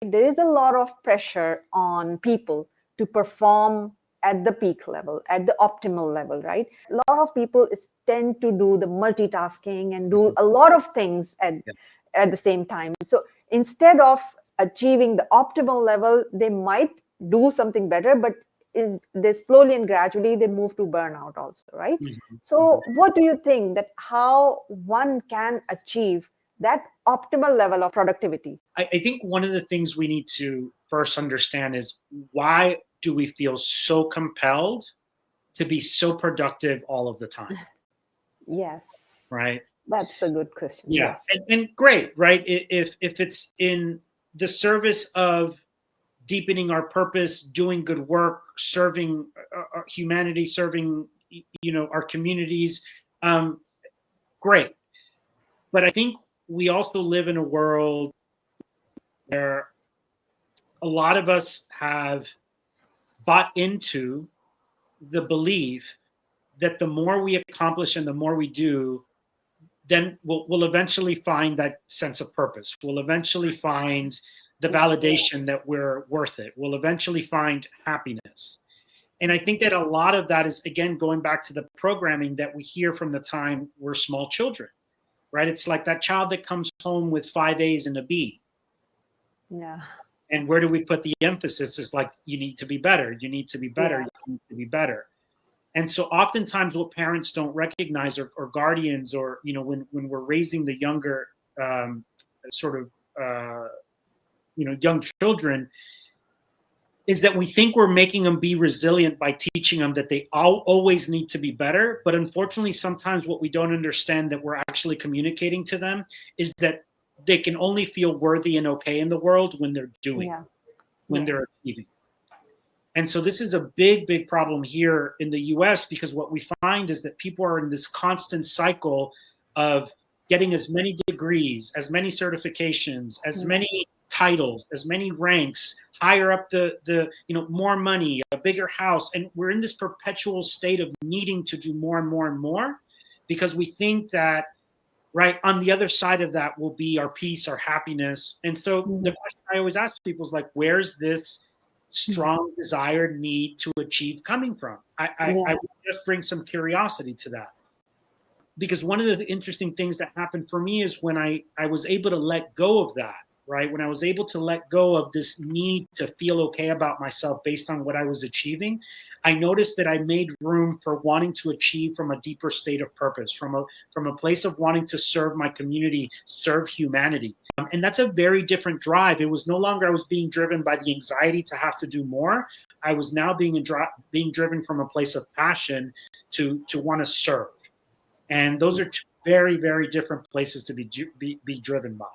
There is a lot of pressure on people to perform at the peak level, at the optimal level, right? A lot of people tend to do the multitasking and do a lot of things at the same time. So instead of achieving the optimal level, they might do something better, but they slowly and gradually they move to burnout also, right? So what do you think that how one can achieve that optimal level of productivity? I think one of the things we need to first understand is, why do we feel so compelled to be so productive all of the time? Yes. Right? That's a good question. Yeah. Yes. And great, right? If it's in the service of deepening our purpose, doing good work, serving humanity, serving our communities, great. But I think we also live in a world where a lot of us have bought into the belief that the more we accomplish and the more we do, then we'll eventually find that sense of purpose. We'll eventually find the validation that we're worth it. We'll eventually find happiness. And I think that a lot of that is, again, going back to the programming that we hear from the time we're small children, right? It's like that child that comes home with 5 A's and a B. Yeah. And where do we put the emphasis? Is like, you need to be better. You need to be better. Yeah. You need to be better. And so oftentimes what parents don't recognize, or guardians, or, when we're raising the younger young children, is that we think we're making them be resilient by teaching them that they always need to be better. But unfortunately, sometimes what we don't understand that we're actually communicating to them is that they can only feel worthy and okay in the world when they're doing, when they're achieving. And so this is a big, big problem here in the US, because what we find is that people are in this constant cycle of getting as many degrees, as many certifications, as many titles, as many ranks, higher up the more money, a bigger house. And we're in this perpetual state of needing to do more and more and more, because we think that, right, on the other side of that will be our peace, our happiness. And so the question I always ask people is like, where's this strong desired need to achieve coming from? I would just bring some curiosity to that. Because one of the interesting things that happened for me is when I was able to let go of that, right? When I was able to let go of this need to feel okay about myself based on what I was achieving, I noticed that I made room for wanting to achieve from a deeper state of purpose, from a place of wanting to serve my community, serve humanity. And that's a very different drive. It was no longer I was being driven by the anxiety to have to do more. I was now being driven from a place of passion to want to serve. And those are two very, very different places to be driven by.